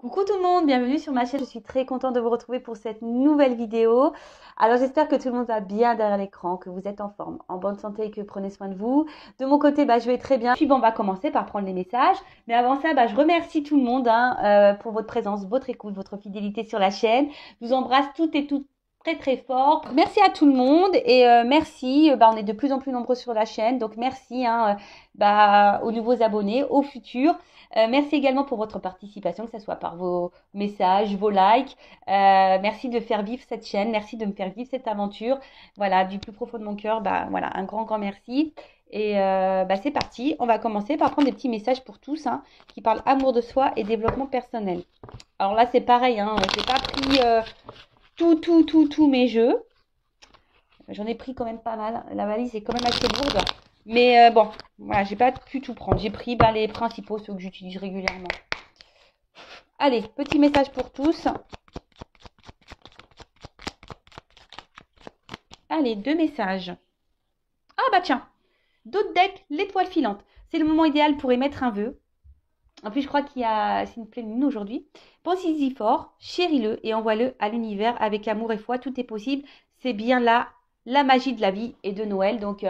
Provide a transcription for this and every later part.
Coucou tout le monde, bienvenue sur ma chaîne. Je suis très contente de vous retrouver pour cette nouvelle vidéo. Alors j'espère que tout le monde va bien derrière l'écran, que vous êtes en forme, en bonne santé et que prenez soin de vous. De mon côté, je vais très bien. Puis on va commencer par prendre les messages. Mais avant ça, je remercie tout le monde pour votre présence, votre écoute, votre fidélité sur la chaîne. Je vous embrasse toutes et toutes très très fort. Merci à tout le monde et merci. On est de plus en plus nombreux sur la chaîne, donc merci aux nouveaux abonnés, aux futurs. Merci également pour votre participation, que ce soit par vos messages, vos likes. Merci de faire vivre cette chaîne, merci de me faire vivre cette aventure. Voilà, du plus profond de mon cœur, voilà, un grand, grand merci. Et c'est parti, on va commencer par prendre des petits messages pour tous qui parlent amour de soi et développement personnel. Alors là, c'est pareil, j'ai pas pris tous mes jeux. J'en ai pris quand même pas mal. La valise est quand même assez lourde. Mais bon, voilà, j'ai pas pu tout prendre. J'ai pris les principaux, ceux que j'utilise régulièrement. Allez, petit message pour tous. Allez, 2 messages. Ah tiens, d'autres decks, l'étoile filante. C'est le moment idéal pour émettre un vœu. En plus, je crois c'est une pleine lune aujourd'hui. Pensez-y fort, chéris-le et envoie-le à l'univers avec amour et foi. Tout est possible. C'est bien là la magie de la vie et de Noël. Donc,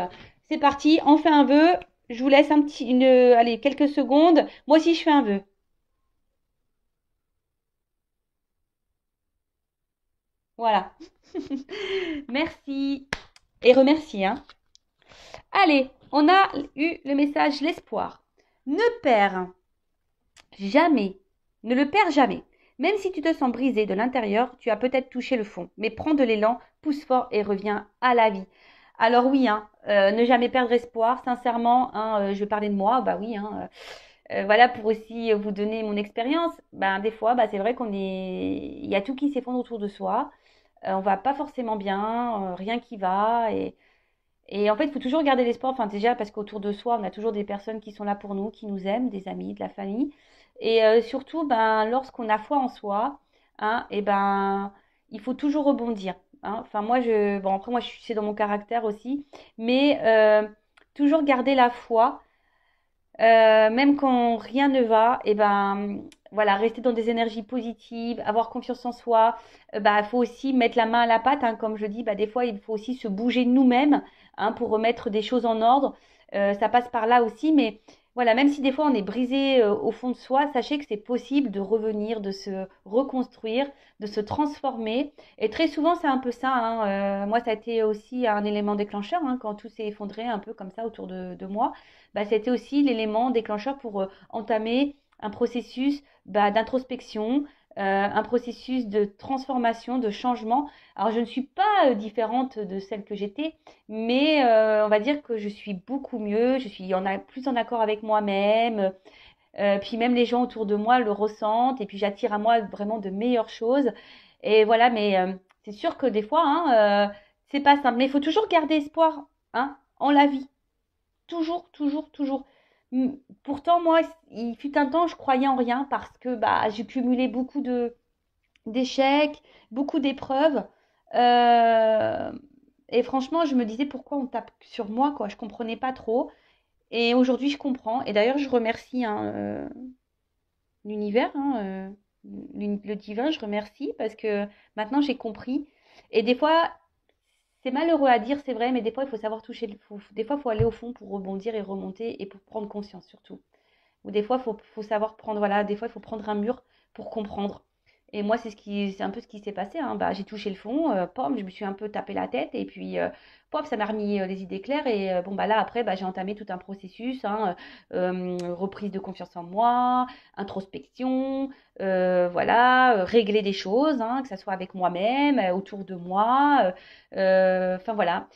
c'est parti. On fait un vœu. Je vous laisse allez, quelques secondes. Moi aussi, je fais un vœu. Voilà. Merci. Et remercie, Allez, on a eu le message l'espoir. Ne perds jamais, ne le perds jamais. Même si tu te sens brisé de l'intérieur, tu as peut-être touché le fond. Mais prends de l'élan, pousse fort et reviens à la vie. Alors oui, ne jamais perdre espoir. Sincèrement, je vais parler de moi. Oui, voilà pour aussi vous donner mon expérience. Des fois, c'est vrai il y a tout qui s'effondre autour de soi. On va pas forcément bien, rien qui va. Et en fait, il faut toujours garder l'espoir. Enfin, déjà, parce qu'autour de soi, on a toujours des personnes qui sont là pour nous, qui nous aiment, des amis, de la famille. Et surtout, lorsqu'on a foi en soi, il faut toujours rebondir. Enfin, après, moi, c'est dans mon caractère aussi. Mais toujours garder la foi. Même quand rien ne va, voilà, rester dans des énergies positives, avoir confiance en soi. Faut aussi mettre la main à la pâte, comme je dis. Des fois, il faut aussi se bouger nous-mêmes, pour remettre des choses en ordre. Ça passe par là aussi, mais voilà, même si des fois on est brisé au fond de soi, sachez que c'est possible de revenir, de se reconstruire, de se transformer. Et très souvent, c'est un peu ça. Moi, ça a été aussi un élément déclencheur quand tout s'est effondré un peu comme ça autour de moi. C'était aussi l'élément déclencheur pour entamer un processus d'introspection, un processus de transformation, de changement. Alors, je ne suis pas différente de celle que j'étais, mais on va dire que je suis beaucoup mieux, je suis plus en accord avec moi-même, puis même les gens autour de moi le ressentent, et puis j'attire à moi vraiment de meilleures choses. Et voilà, mais c'est sûr que des fois, c'est pas simple, mais il faut toujours garder espoir en la vie. Toujours, toujours, toujours. Pourtant, moi, il fut un temps, je croyais en rien parce que j'ai cumulé beaucoup d'échecs, beaucoup d'épreuves. Euh, et franchement, je me disais pourquoi on tape sur moi, quoi. Je comprenais pas trop. Et aujourd'hui, je comprends. Et d'ailleurs, je remercie l'univers, le divin, je remercie parce que maintenant j'ai compris. Et des fois, c'est malheureux à dire, c'est vrai, mais des fois, il faut savoir toucher des fois, il faut aller au fond pour rebondir et remonter et pour prendre conscience surtout. Ou des fois, faut savoir prendre, voilà, des fois, il faut prendre un mur pour comprendre. Et moi, c'est un peu ce qui s'est passé. J'ai touché le fond, pom, je me suis un peu tapé la tête et puis, pop, ça m'a remis les idées claires. Et là, après, j'ai entamé tout un processus, reprise de confiance en moi, introspection, voilà, régler des choses, que ce soit avec moi-même, autour de moi. Enfin, voilà,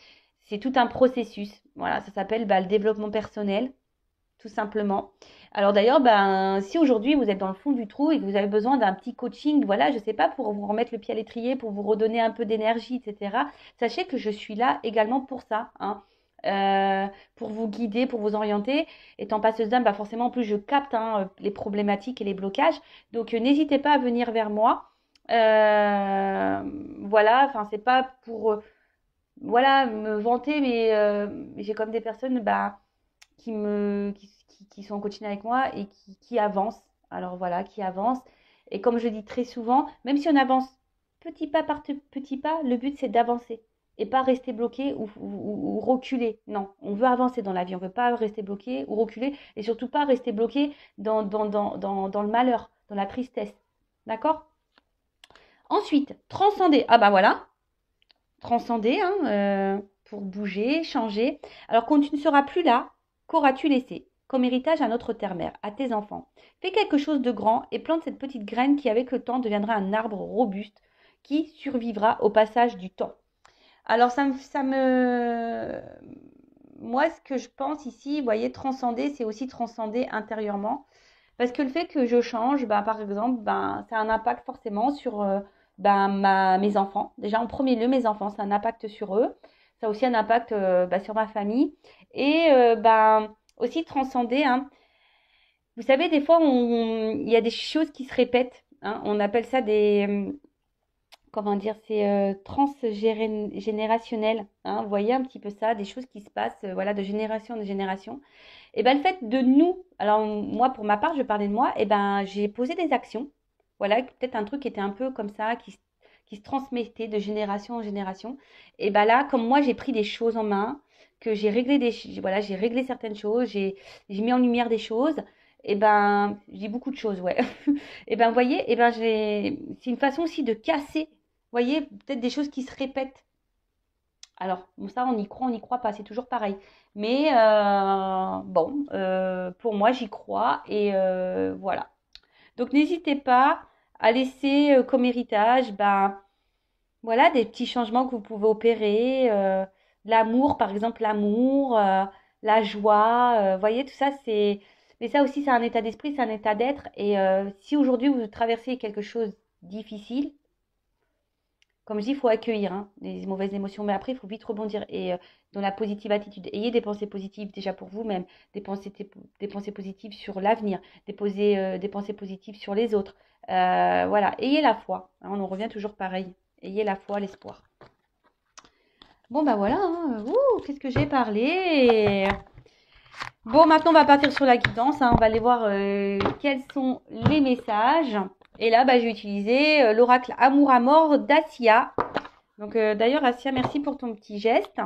c'est tout un processus. Voilà, ça s'appelle le développement personnel tout simplement. Alors d'ailleurs, si aujourd'hui vous êtes dans le fond du trou et que vous avez besoin d'un petit coaching, voilà, je sais pas, pour vous remettre le pied à l'étrier, pour vous redonner un peu d'énergie, etc., sachez que je suis là également pour ça, pour vous guider, pour vous orienter. Étant passeuse d'âme, forcément, en plus, je capte les problématiques et les blocages. Donc, n'hésitez pas à venir vers moi. Voilà, enfin, c'est pas pour voilà, me vanter, mais j'ai comme des personnes qui sont en coaching avec moi et qui avancent. Alors voilà, qui avancent. Et comme je dis très souvent, même si on avance petit pas par petit pas, le but c'est d'avancer et pas rester bloqué ou reculer. Non, on veut avancer dans la vie, on ne veut pas rester bloqué ou reculer et surtout pas rester bloqué dans le malheur, dans la tristesse. D'accord? Ensuite, transcender. Ah bah voilà, transcender pour bouger, changer. Alors quand tu ne seras plus là, qu'auras-tu laissé comme héritage à notre terre-mère, à tes enfants? Fais quelque chose de grand et plante cette petite graine qui avec le temps deviendra un arbre robuste qui survivra au passage du temps. Alors moi ce que je pense ici, vous voyez, transcender, c'est aussi transcender intérieurement. Parce que le fait que je change, bah, par exemple, bah, ça a un impact forcément sur bah, mes enfants. Déjà, en premier lieu, mes enfants, ça a un impact sur eux. Ça a aussi un impact bah, sur ma famille. Et bah, aussi transcender. Hein. Vous savez, des fois, il y a des choses qui se répètent. Hein. On appelle ça des, comment dire, c'est transgénérationnel. Hein. Vous voyez un petit peu ça, des choses qui se passent voilà, de génération en génération. Et ben le fait de nous, alors moi pour ma part, je parlais de moi, et ben j'ai posé des actions. Voilà, peut-être un truc qui était un peu comme ça, qui se transmettait de génération en génération. Et ben là, comme moi j'ai pris des choses en main, que j'ai réglé voilà, j'ai réglé certaines choses, j'ai mis en lumière des choses. Et ben j'ai beaucoup de choses, ouais. Et ben vous voyez, et ben c'est une façon aussi de casser, vous voyez, peut-être des choses qui se répètent. Alors, ça, on n'y croit pas, c'est toujours pareil. Mais bon, pour moi, j'y crois et voilà. Donc, n'hésitez pas à laisser comme héritage, ben, voilà, des petits changements que vous pouvez opérer. L'amour, par exemple, l'amour, la joie, vous voyez, tout ça, c'est... Mais ça aussi, c'est un état d'esprit, c'est un état d'être. Et si aujourd'hui, vous traversez quelque chose de difficile, comme je dis, il faut accueillir hein, les mauvaises émotions, mais après, il faut vite rebondir. Et dans la positive attitude, ayez des pensées positives déjà pour vous-même, des pensées positives sur l'avenir, des pensées positives sur les autres. Voilà, ayez la foi. Hein, on en revient toujours pareil. Ayez la foi, l'espoir. Bon, bah voilà. Hein. Qu'est-ce que j'ai parlé? Bon, maintenant, on va partir sur la guidance. Hein. On va aller voir quels sont les messages. Et là, bah, j'ai utilisé l'oracle Amour à mort d'Assia. Donc, d'ailleurs, Assia, merci pour ton petit geste.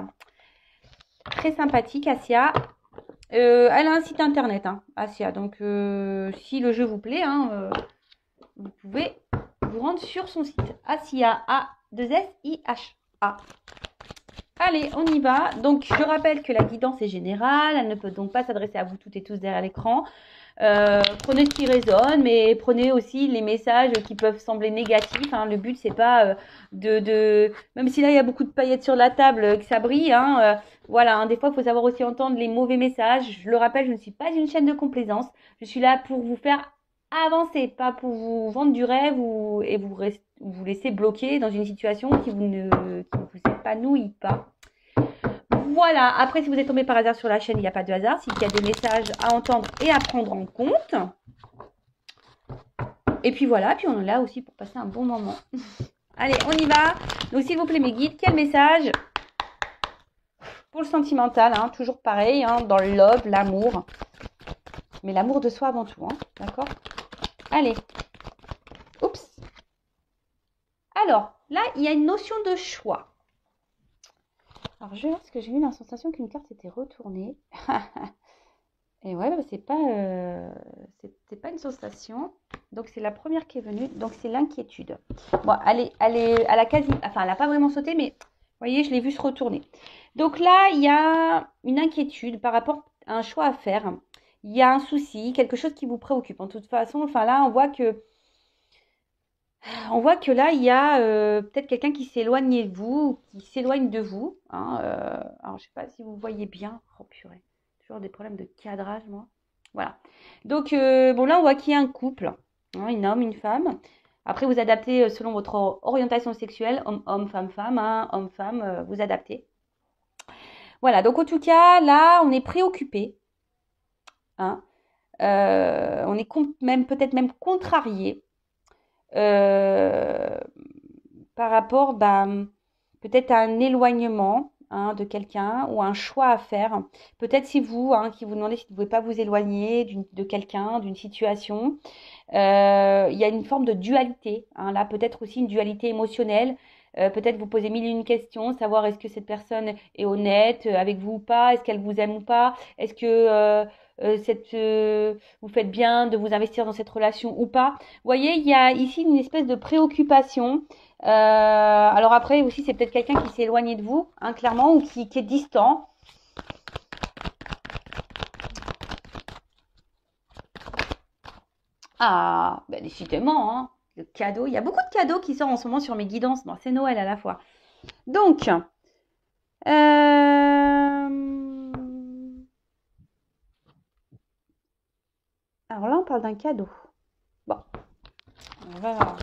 Très sympathique, Assia. Elle a un site internet, hein, Assia. Donc, si le jeu vous plaît, hein, vous pouvez vous rendre sur son site. Assia, A-2-S-I-H-A. Allez, on y va. Donc, je rappelle que la guidance est générale. Elle ne peut donc pas s'adresser à vous toutes et tous derrière l'écran. Prenez ce qui résonne, mais prenez aussi les messages qui peuvent sembler négatifs. Hein. Le but, c'est pas même si là, il y a beaucoup de paillettes sur la table, que ça brille. Hein, voilà, hein, des fois, il faut savoir aussi entendre les mauvais messages. Je le rappelle, je ne suis pas une chaîne de complaisance. Je suis là pour vous faire avancer, pas pour vous vendre du rêve et vous laisser bloquer dans une situation qui ne vous épanouit pas. Voilà, après si vous êtes tombé par hasard sur la chaîne, il n'y a pas de hasard, s'il y a des messages à entendre et à prendre en compte. Et puis voilà, puis on est là aussi pour passer un bon moment. Allez, on y va. Donc s'il vous plaît mes guides, quel message pour le sentimental, hein, toujours pareil, hein, dans le love, l'amour. Mais l'amour de soi avant tout, hein, d'accord? Allez. Oups. Alors, là, il y a une notion de choix. Alors, je vais voir ce que j'ai eu la sensation qu'une carte s'était retournée. Et ouais, bah, c'était pas une sensation. Donc, c'est la première qui est venue. Donc, c'est l'inquiétude. Bon, elle a quasi... Enfin, elle n'a pas vraiment sauté, mais vous voyez, je l'ai vue se retourner. Donc là, il y a une inquiétude par rapport à un choix à faire. Il y a un souci, quelque chose qui vous préoccupe. En toute façon, enfin là, on voit que là, il y a peut-être quelqu'un qui s'éloigne de vous, qui s'éloigne de vous. Hein, alors, je ne sais pas si vous voyez bien. Oh purée, toujours des problèmes de cadrage, moi. Voilà. Donc, bon, là, on voit qu'il y a un couple, hein, un homme, une femme. Après, vous adaptez selon votre orientation sexuelle, homme, femme, hein, homme-femme, vous adaptez. Voilà, donc en tout cas, là, on est préoccupé. Hein, on est peut-être même contrarié. Par rapport peut-être à un éloignement hein, de quelqu'un ou un choix à faire. Peut-être c'est vous hein, qui vous demandez si vous ne pouvez pas vous éloigner de quelqu'un, d'une situation. il y a une forme de dualité. Hein, là, peut-être aussi une dualité émotionnelle. Peut-être vous posez mille et une questions, savoir est-ce que cette personne est honnête avec vous ou pas, est-ce qu'elle vous aime ou pas, est-ce que vous faites bien de vous investir dans cette relation ou pas. Vous voyez, il y a ici une espèce de préoccupation. Alors après aussi, c'est peut-être quelqu'un qui s'est éloigné de vous, hein, clairement, ou qui est distant. Ah, ben décidément, hein, le cadeau. Il y a beaucoup de cadeaux qui sortent en ce moment sur mes guidances. Bon, c'est Noël à la fois. Donc, alors là, on parle d'un cadeau. Bon, on va voir.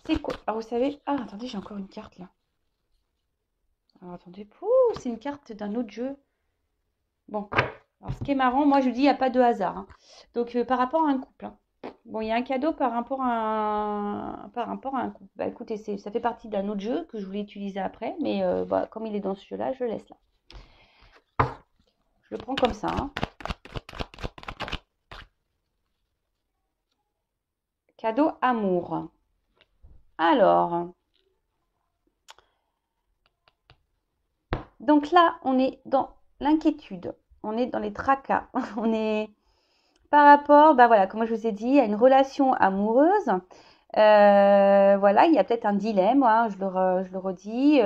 C'est quoi? Alors, vous savez... Ah, attendez, j'ai encore une carte, là. Alors, attendez. Ouh, c'est une carte d'un autre jeu. Bon, alors, ce qui est marrant, moi, je dis, il n'y a pas de hasard. Hein. Donc, par rapport à un couple. Hein. Bon, il y a un cadeau par rapport à un couple. Bah, écoutez, ça fait partie d'un autre jeu que je voulais utiliser après. Mais bah, comme il est dans ce jeu-là, je le laisse là. Je le prends comme ça. Hein. Cadeau amour. Alors, donc là, on est dans l'inquiétude, on est dans les tracas, on est par rapport, bah voilà, comme je vous ai dit, à une relation amoureuse. Voilà, il y a peut-être un dilemme, hein, je le redis.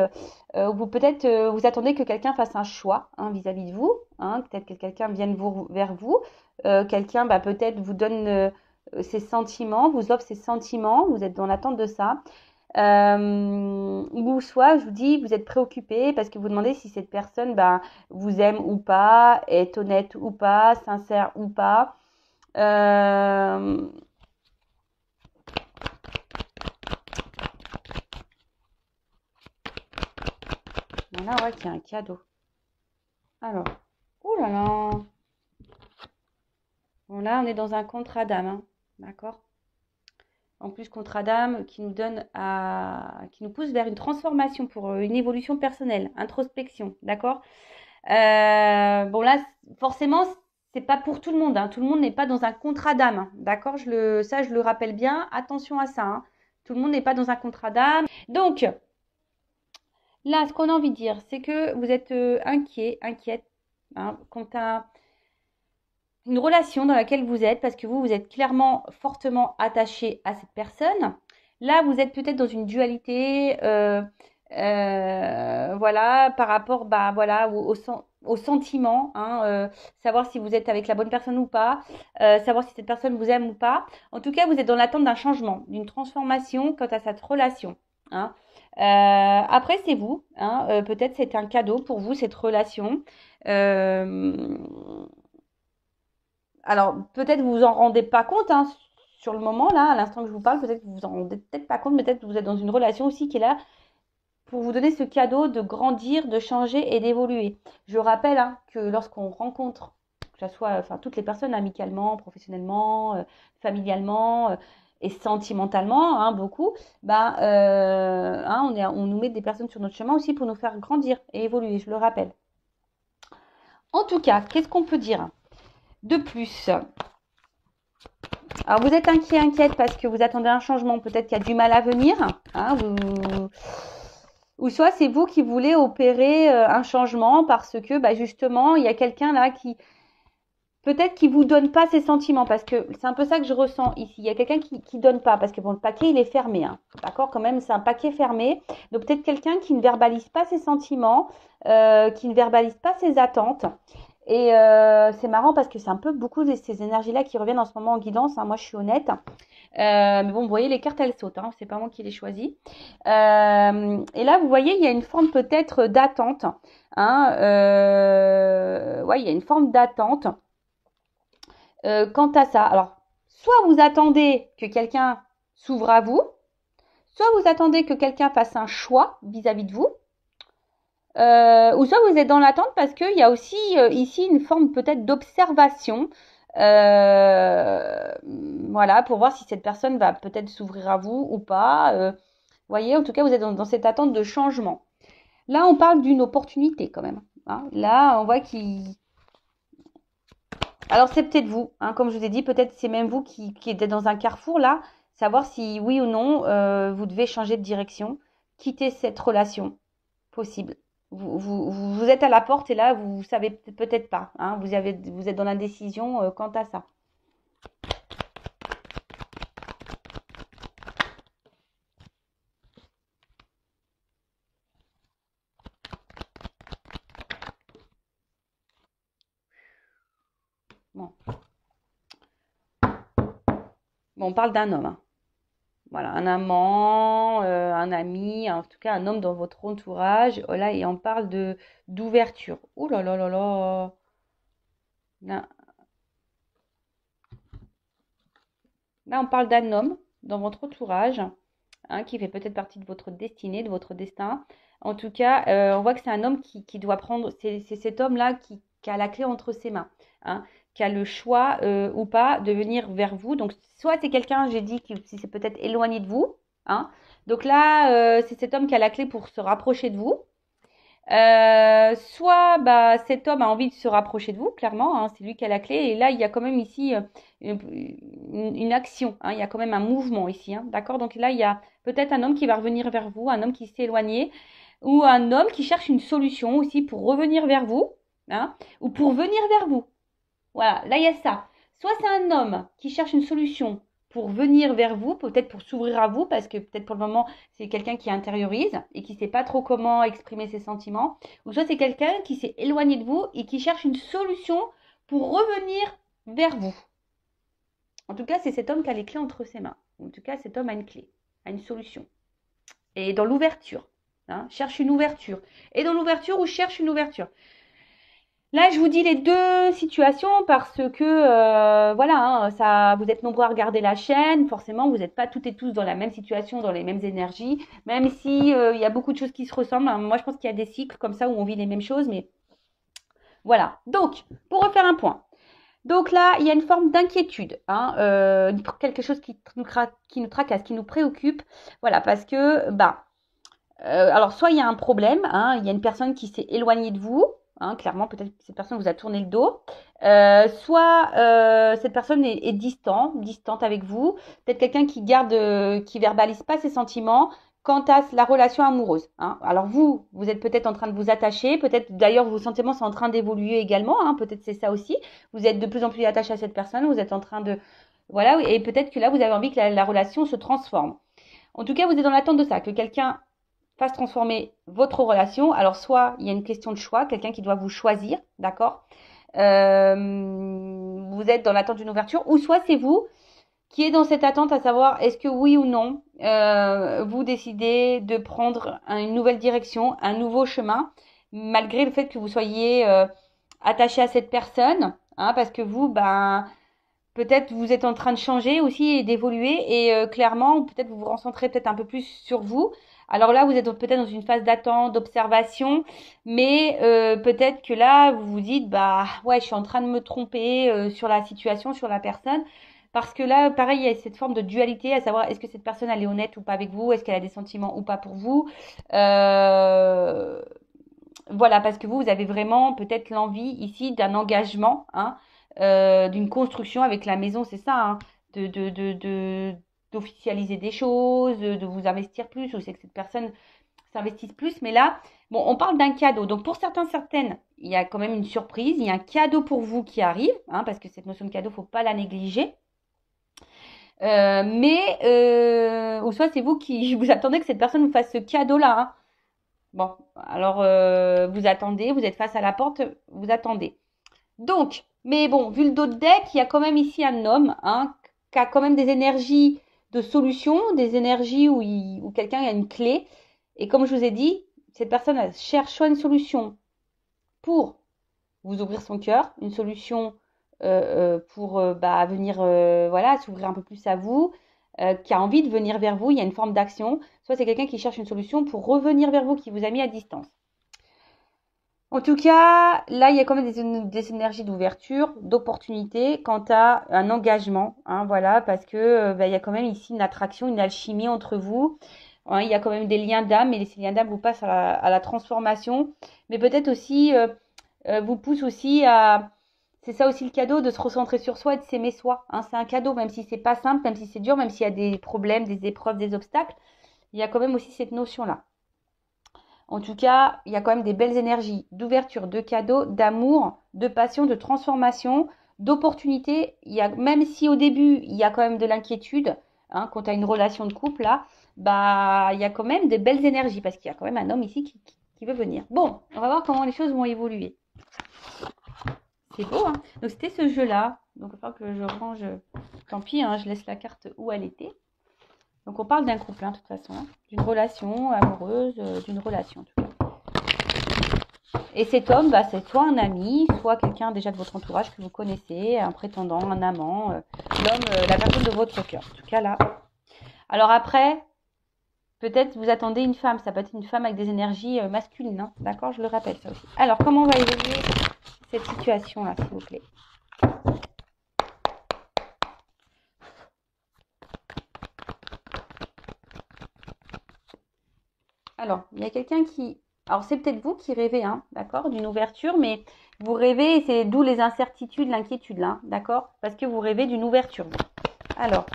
Vous peut-être vous attendez que quelqu'un fasse un choix hein, vis-à-vis de vous, hein, peut-être que quelqu'un vienne vers vous, quelqu'un bah, peut-être vous donne ses sentiments, vous offre ses sentiments, vous êtes dans l'attente de ça. Ou soit, je vous dis, vous êtes préoccupé parce que vous demandez si cette personne bah, vous aime ou pas, est honnête ou pas, sincère ou pas. Voilà, on voit qu'il y a un cadeau. Alors, oh là là. Bon, là, on est dans un contrat d'âme, hein, d'accord? En plus, contrat d'âme qui nous qui nous pousse vers une transformation pour une évolution personnelle, introspection, d'accord? Bon là, forcément, c'est pas pour tout le monde. Hein. Tout le monde n'est pas dans un contrat d'âme, hein, d'accord? Ça, je le rappelle bien. Attention à ça. Hein. Tout le monde n'est pas dans un contrat d'âme. Donc, là, ce qu'on a envie de dire, c'est que vous êtes inquiète, hein, quant à une relation dans laquelle vous êtes, parce que vous êtes clairement fortement attaché à cette personne. Là, vous êtes peut-être dans une dualité, voilà, par rapport, bah, voilà, au sentiment, hein, savoir si vous êtes avec la bonne personne ou pas, savoir si cette personne vous aime ou pas. En tout cas, vous êtes dans l'attente d'un changement, d'une transformation quant à cette relation. Hein. Après, c'est vous. Hein, peut-être c'est un cadeau pour vous, cette relation. Alors, peut-être vous vous en rendez pas compte hein, sur le moment, là, à l'instant que je vous parle, peut-être que vous vous en rendez peut-être pas compte, peut-être que vous êtes dans une relation aussi qui est là pour vous donner ce cadeau de grandir, de changer et d'évoluer. Je rappelle hein, que lorsqu'on rencontre, que ce soit enfin, toutes les personnes amicalement, professionnellement, familialement et sentimentalement, hein, beaucoup, bah, hein, on nous met des personnes sur notre chemin aussi pour nous faire grandir et évoluer, je le rappelle. En tout cas, qu'est-ce qu'on peut dire de plus? Alors, vous êtes inquiète parce que vous attendez un changement, peut-être qu'il y a du mal à venir. Hein, ou soit c'est vous qui voulez opérer un changement parce que bah, justement, il y a quelqu'un là qui peut-être qui vous donne pas ses sentiments parce que c'est un peu ça que je ressens ici. Il y a quelqu'un qui donne pas parce que bon, le paquet il est fermé. Hein, d'accord, quand même, c'est un paquet fermé. Donc peut-être quelqu'un qui ne verbalise pas ses sentiments, qui ne verbalise pas ses attentes. Et c'est marrant parce que c'est un peu beaucoup de ces énergies-là qui reviennent en ce moment en guidance. Hein, moi, je suis honnête. Mais bon, vous voyez, les cartes, elles sautent. Hein, c'est pas moi qui les choisis. Et là, vous voyez, il y a une forme peut-être d'attente. Hein, ouais, il y a une forme d'attente quant à ça. Alors, soit vous attendez que quelqu'un s'ouvre à vous, soit vous attendez que quelqu'un fasse un choix vis-à-vis de vous. Ou soit vous êtes dans l'attente parce qu'il y a aussi ici une forme peut-être d'observation. Voilà, pour voir si cette personne va peut-être s'ouvrir à vous ou pas. Vous voyez, en tout cas, vous êtes dans cette attente de changement. Là, on parle d'une opportunité quand même. Hein. Là, on voit qu'il Alors, c'est peut-être vous, hein, comme je vous ai dit, peut-être c'est même vous qui êtes dans un carrefour là, savoir si oui ou non vous devez changer de direction, quitter cette relation possible. Vous êtes à la porte et là, vous savez peut-être pas, hein, vous êtes dans l'indécision quant à ça. Bon, bon on parle d'un homme, hein. Voilà, un amant, un ami, en tout cas un homme dans votre entourage. Oh là, et on parle de d'ouverture. Ouh là là là là. Là, là, on parle d'un homme dans votre entourage, hein, qui fait peut-être partie de votre destinée, de votre destin. En tout cas, on voit que c'est un homme qui doit prendre, c'est cet homme-là qui a la clé entre ses mains, hein, qui a le choix ou pas de venir vers vous. Donc, soit c'est quelqu'un, j'ai dit, qui s'est peut-être éloigné de vous, hein. Donc là, c'est cet homme qui a la clé pour se rapprocher de vous. Soit bah, cet homme a envie de se rapprocher de vous, clairement, hein, c'est lui qui a la clé. Et là, il y a quand même ici une action, hein, il y a quand même un mouvement ici, hein, d'accord? Donc là, il y a peut-être un homme qui va revenir vers vous, un homme qui s'est éloigné, ou un homme qui cherche une solution aussi pour revenir vers vous, hein, ou pour venir vers vous. Voilà, là il y a ça. Soit c'est un homme qui cherche une solution pour venir vers vous, peut-être pour s'ouvrir à vous, parce que peut-être pour le moment c'est quelqu'un qui intériorise et qui ne sait pas trop comment exprimer ses sentiments, ou soit c'est quelqu'un qui s'est éloigné de vous et qui cherche une solution pour revenir vers vous. En tout cas, c'est cet homme qui a les clés entre ses mains. En tout cas, cet homme a une clé, a une solution. Et dans l'ouverture, hein, cherche une ouverture. Et dans l'ouverture ou cherche une ouverture. Là, je vous dis les deux situations parce que voilà, hein, ça, vous êtes nombreux à regarder la chaîne. Forcément, vous n'êtes pas toutes et tous dans la même situation, dans les mêmes énergies. Même si il y a beaucoup de choses qui se ressemblent. Hein. Moi, je pense qu'il y a des cycles comme ça où on vit les mêmes choses, mais voilà. Donc, pour refaire un point. Donc là, il y a une forme d'inquiétude, hein, quelque chose qui nous tracasse, qui nous préoccupe. Voilà, parce que bah alors, soit il y a un problème, hein, il y a une personne qui s'est éloignée de vous, hein, clairement, peut-être que cette personne vous a tourné le dos, soit cette personne est distante avec vous, peut-être quelqu'un qui verbalise pas ses sentiments quant à la relation amoureuse, hein. Alors vous êtes peut-être en train de vous attacher, peut-être d'ailleurs vos sentiments sont en train d'évoluer également, hein, peut-être c'est ça aussi, vous êtes de plus en plus attaché à cette personne, vous êtes en train de, voilà, et peut-être que là vous avez envie que la relation se transforme. En tout cas, vous êtes dans l'attente de ça, que quelqu'un fasse transformer votre relation. Alors, soit il y a une question de choix, quelqu'un qui doit vous choisir, d'accord? Vous êtes dans l'attente d'une ouverture, ou soit c'est vous qui êtes dans cette attente à savoir est-ce que oui ou non, vous décidez de prendre une nouvelle direction, un nouveau chemin, malgré le fait que vous soyez attaché à cette personne, hein, parce que vous, ben, peut-être vous êtes en train de changer aussi et d'évoluer et clairement, peut-être vous vous concentrez peut-être un peu plus sur vous. Alors là, vous êtes peut-être dans une phase d'attente, d'observation, mais peut-être que là, vous vous dites, bah ouais, je suis en train de me tromper sur la situation, sur la personne. Parce que là, pareil, il y a cette forme de dualité, à savoir est-ce que cette personne elle est honnête ou pas avec vous, est-ce qu'elle a des sentiments ou pas pour vous. Euh, voilà, parce que vous avez vraiment peut-être l'envie ici d'un engagement, hein, d'une construction avec la maison, c'est ça, hein, d'officialiser des choses, de vous investir plus, ou c'est que cette personne s'investisse plus. Mais là, bon, on parle d'un cadeau. Donc pour certaines, il y a quand même une surprise, il y a un cadeau pour vous qui arrive, hein, parce que cette notion de cadeau, faut pas la négliger. Ou soit c'est vous qui vous attendez que cette personne vous fasse ce cadeau-là, hein. Bon, alors vous attendez, vous êtes face à la porte, vous attendez. Donc, mais bon, vu le dos de deck, il y a quand même ici un homme, hein, qui a quand même des énergies de solution, des énergies où quelqu'un a une clé. Et comme je vous ai dit, cette personne elle cherche soit une solution pour vous ouvrir son cœur, une solution pour bah, venir voilà, s'ouvrir un peu plus à vous, qui a envie de venir vers vous, il y a une forme d'action. Soit c'est quelqu'un qui cherche une solution pour revenir vers vous, qui vous a mis à distance. En tout cas, là, il y a quand même des énergies d'ouverture, d'opportunité quant à un engagement, hein, voilà, parce que bah, il y a quand même ici une attraction, une alchimie entre vous. Hein, il y a quand même des liens d'âme, et ces liens d'âme vous passent à la transformation, mais peut-être aussi vous poussent aussi à c'est ça aussi le cadeau, de se recentrer sur soi et de s'aimer soi. Hein. C'est un cadeau, même si c'est pas simple, même si c'est dur, même s'il y a des problèmes, des épreuves, des obstacles. Il y a quand même aussi cette notion-là. En tout cas, il y a quand même des belles énergies d'ouverture, de cadeaux, d'amour, de passion, de transformation, d'opportunité. Même si au début, il y a quand même de l'inquiétude, hein, quand tu as une relation de couple, là, bah, il y a quand même de belles énergies parce qu'il y a quand même un homme ici qui veut venir. Bon, on va voir comment les choses vont évoluer. C'est beau, hein. Donc, c'était ce jeu-là. Donc, il va falloir que je range. Tant pis, hein, je laisse la carte où elle était. Donc, on parle d'un couple, hein, de toute façon. Hein, d'une relation amoureuse, d'une relation, en tout cas. Et cet homme, bah, c'est soit un ami, soit quelqu'un déjà de votre entourage que vous connaissez, un prétendant, un amant, l'homme, la personne de votre cœur. En tout cas, là. Alors après, peut-être vous attendez une femme. Ça peut être une femme avec des énergies masculines. Hein, d'accord, je le rappelle, ça aussi. Alors, comment on va évoluer cette situation-là, s'il vous plaît? Alors, il y a quelqu'un qui... Alors, c'est peut-être vous qui rêvez, hein, d'accord, d'une ouverture, mais vous rêvez, c'est d'où les incertitudes, l'inquiétude, là, d'accord, parce que vous rêvez d'une ouverture. Alors,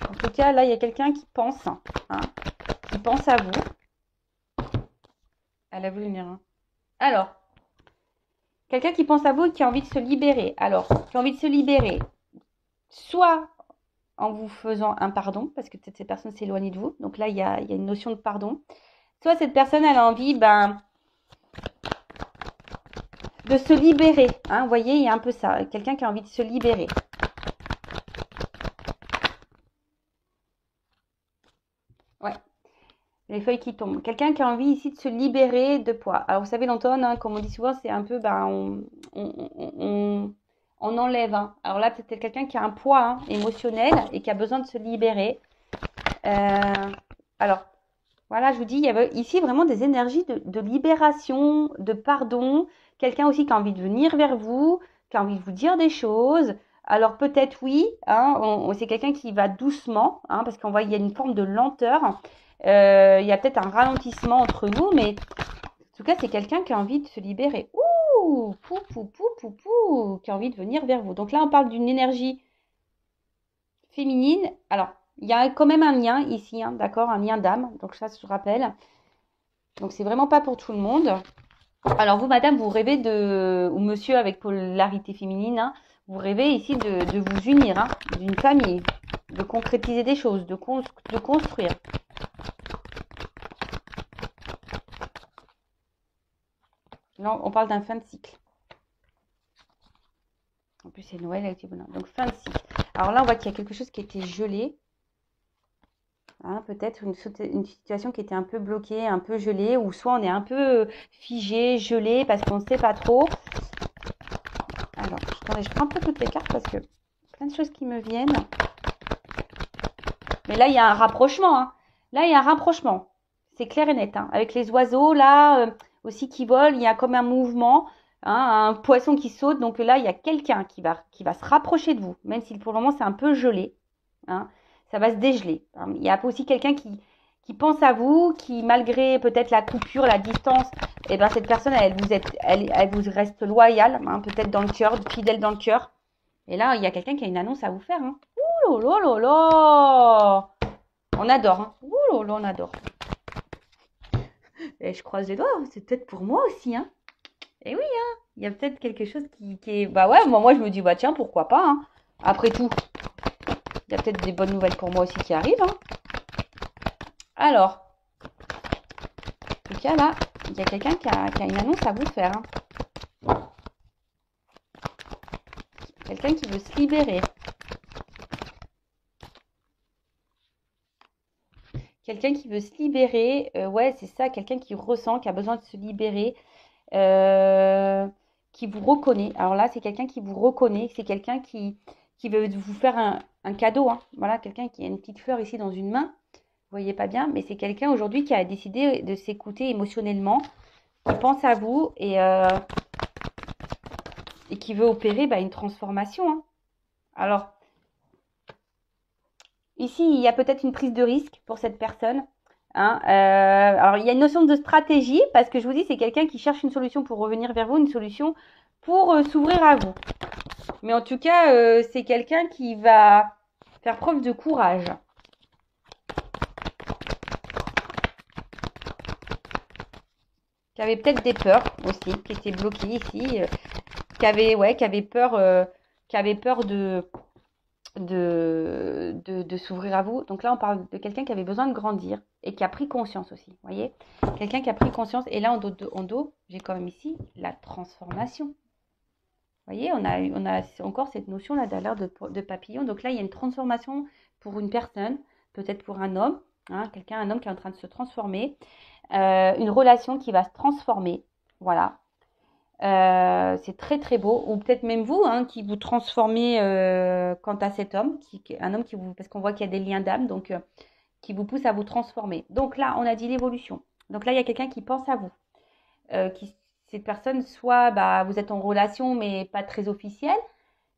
en tout cas, là, il y a quelqu'un qui pense à vous. Elle a voulu venir, hein. Alors, quelqu'un qui pense à vous et qui a envie de se libérer. Alors, qui a envie de se libérer, soit en vous faisant un pardon, parce que peut-être cette personne s'est éloignée de vous. Donc là, il y a une notion de pardon. Soit cette personne, elle a envie de se libérer. Hein, vous voyez, il y a un peu ça. Quelqu'un qui a envie de se libérer. Ouais. Les feuilles qui tombent. Quelqu'un qui a envie ici de se libérer de poids. Alors, vous savez, l'automne, hein, comme on dit souvent, c'est un peu, on enlève. Hein. Alors là, peut-être quelqu'un qui a un poids émotionnel et qui a besoin de se libérer. Alors, voilà, je vous dis, il y avait ici vraiment des énergies de libération, de pardon. Quelqu'un aussi qui a envie de venir vers vous, qui a envie de vous dire des choses. Alors peut-être oui, hein, c'est quelqu'un qui va doucement, hein, parce qu'on voit qu'il y a une forme de lenteur. Il y a peut-être un ralentissement entre vous, mais en tout cas, c'est quelqu'un qui a envie de se libérer. Ouh, pou, pou, pou, pou, pou, qui a envie de venir vers vous. Donc là, on parle d'une énergie féminine. Alors, il y a quand même un lien ici, hein, d'accord, un lien d'âme. Donc ça, je rappelle. Donc c'est vraiment pas pour tout le monde. Alors vous, madame, vous rêvez ou monsieur avec polarité féminine, hein, vous rêvez ici de vous unir, hein, d'une famille, de concrétiser des choses, de construire. Là, on parle d'un fin de cycle. En plus, c'est Noël avec les bonheurs. Donc fin de cycle. Alors là, on voit qu'il y a quelque chose qui était gelé. Hein, peut-être une situation qui était un peu bloquée, un peu gelée, ou soit on est un peu figé, gelé, parce qu'on ne sait pas trop. Alors, attendez, je prends un peu toutes les cartes parce que plein de choses qui me viennent. Mais là, il y a un rapprochement. Hein. Là, il y a un rapprochement. C'est clair et net. Hein. Avec les oiseaux, là, aussi qui volent, il y a comme un mouvement, hein, un poisson qui saute. Donc là, il y a quelqu'un qui va se rapprocher de vous, même si pour le moment, c'est un peu gelé. Hein. Ça va se dégeler. Il y a aussi quelqu'un qui pense à vous, qui malgré peut-être la coupure, la distance, eh ben cette personne, elle vous reste loyale, hein, peut-être dans le cœur, fidèle dans le cœur. Et là, il y a quelqu'un qui a une annonce à vous faire. Hein. Ouh là là là, on adore. Hein. Ouh là là, on adore. Et je croise les doigts, c'est peut-être pour moi aussi. Hein. Et oui, hein, il y a peut-être quelque chose qui est... Bah ouais, moi je me dis, bah tiens, pourquoi pas. Hein. Après tout. Il y a peut-être des bonnes nouvelles pour moi aussi qui arrivent. Hein. Alors, en tout cas là, il y a quelqu'un qui a une annonce à vous faire. Hein. Quelqu'un qui veut se libérer. Quelqu'un qui veut se libérer. Ouais, c'est ça, quelqu'un qui ressent, qui a besoin de se libérer. Qui vous reconnaît. Alors là, c'est quelqu'un qui vous reconnaît. C'est quelqu'un qui veut vous faire un cadeau. Hein. Voilà, quelqu'un qui a une petite fleur ici dans une main. Vous voyez pas bien, mais c'est quelqu'un aujourd'hui qui a décidé de s'écouter émotionnellement, qui pense à vous et qui veut opérer une transformation. Hein. Alors, ici, il y a peut-être une prise de risque pour cette personne. Hein. Alors, il y a une notion de stratégie, parce que je vous dis, c'est quelqu'un qui cherche une solution pour revenir vers vous, une solution pour s'ouvrir à vous. Mais en tout cas, c'est quelqu'un qui va faire preuve de courage. Qui avait peut-être des peurs aussi, qui étaient bloquées ici, qui avait peur de s'ouvrir à vous. Donc là, on parle de quelqu'un qui avait besoin de grandir et qui a pris conscience aussi, vous voyez. Quelqu'un qui a pris conscience. Et là, en dos, j'ai quand même ici la transformation. Vous voyez, on a encore cette notion là d'ailleurs de papillon. Donc là, il y a une transformation pour une personne, peut-être pour un homme, hein, un homme qui est en train de se transformer. Une relation qui va se transformer, voilà. C'est très très beau, ou peut-être même vous, hein, qui vous transformez quant à cet homme, un homme qui vous, parce qu'on voit qu'il y a des liens d'âme, donc qui vous pousse à vous transformer. Donc là, on a dit l'évolution. Donc là, il y a quelqu'un qui pense à vous, cette personne, soit vous êtes en relation mais pas très officielle,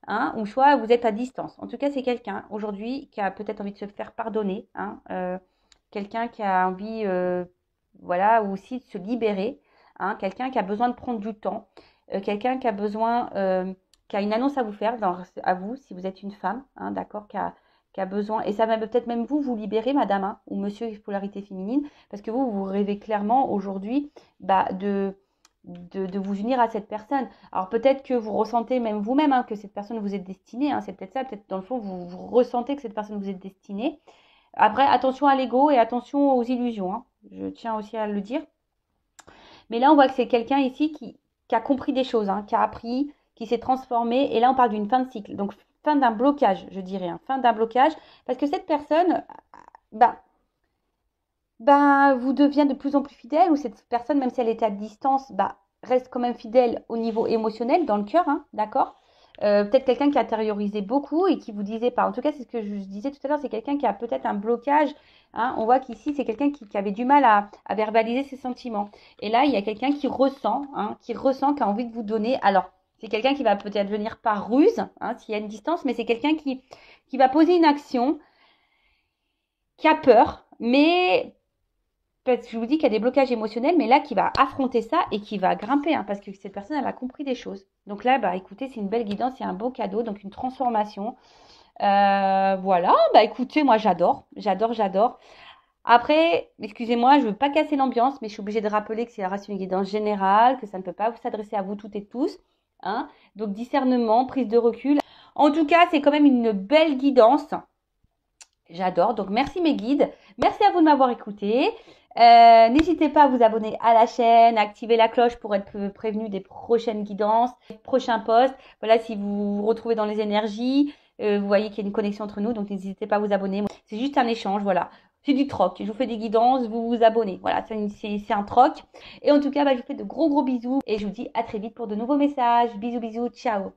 hein, ou soit vous êtes à distance. En tout cas, c'est quelqu'un aujourd'hui qui a peut-être envie de se faire pardonner, hein, quelqu'un qui a envie voilà, ou aussi de se libérer, hein, quelqu'un qui a besoin de prendre du temps, quelqu'un qui a besoin, qui a une annonce à vous faire, à vous, si vous êtes une femme, hein, d'accord, qui a besoin, et ça va peut-être même vous libérer, madame, hein, ou monsieur polarité féminine, parce que vous rêvez clairement aujourd'hui de vous unir à cette personne. Alors peut-être que vous ressentez même vous-même, hein, que cette personne vous est destinée, hein, c'est peut-être ça, peut-être dans le fond, vous ressentez que cette personne vous est destinée. Après, attention à l'ego et attention aux illusions, hein. Je tiens aussi à le dire. Mais là, on voit que c'est quelqu'un ici qui a compris des choses, hein, qui a appris, qui s'est transformé. Et là, on parle d'une fin de cycle. Donc, fin d'un blocage, je dirais. Hein, fin d'un blocage. Parce que cette personne, vous devient de plus en plus fidèle. Ou cette personne, même si elle était à distance, reste quand même fidèle au niveau émotionnel, dans le cœur, hein, d'accord. Peut-être quelqu'un qui a intériorisé beaucoup et qui vous disait pas. En tout cas, c'est ce que je disais tout à l'heure, c'est quelqu'un qui a peut-être un blocage. Hein. On voit qu'ici, c'est quelqu'un qui avait du mal à verbaliser ses sentiments. Et là, il y a quelqu'un qui ressent, hein, qui a envie de vous donner. Alors, c'est quelqu'un qui va peut-être venir par ruse, hein, s'il y a une distance, mais c'est quelqu'un qui va poser une action, qui a peur, mais parce que je vous dis qu'il y a des blocages émotionnels, mais là, qui va affronter ça et qui va grimper, hein, parce que cette personne, elle a compris des choses. Donc là, écoutez, c'est une belle guidance, c'est un beau cadeau, donc une transformation. Voilà, écoutez, moi, j'adore. Après, excusez-moi, je ne veux pas casser l'ambiance, mais je suis obligée de rappeler que c'est une guidance générale, que ça ne peut pas s'adresser à vous toutes et tous. Hein. Donc, discernement, prise de recul. En tout cas, c'est quand même une belle guidance. J'adore. Donc, merci mes guides. Merci à vous de m'avoir écouté. N'hésitez pas à vous abonner à la chaîne, à activer la cloche pour être prévenu des prochaines guidances, des prochains posts. Voilà, si vous vous retrouvez dans les énergies, vous voyez qu'il y a une connexion entre nous, donc n'hésitez pas à vous abonner. C'est juste un échange, voilà. C'est du troc. Je vous fais des guidances, vous vous abonnez. Voilà, c'est un troc. Et en tout cas, je vous fais de gros bisous et je vous dis à très vite pour de nouveaux messages. Bisous, ciao.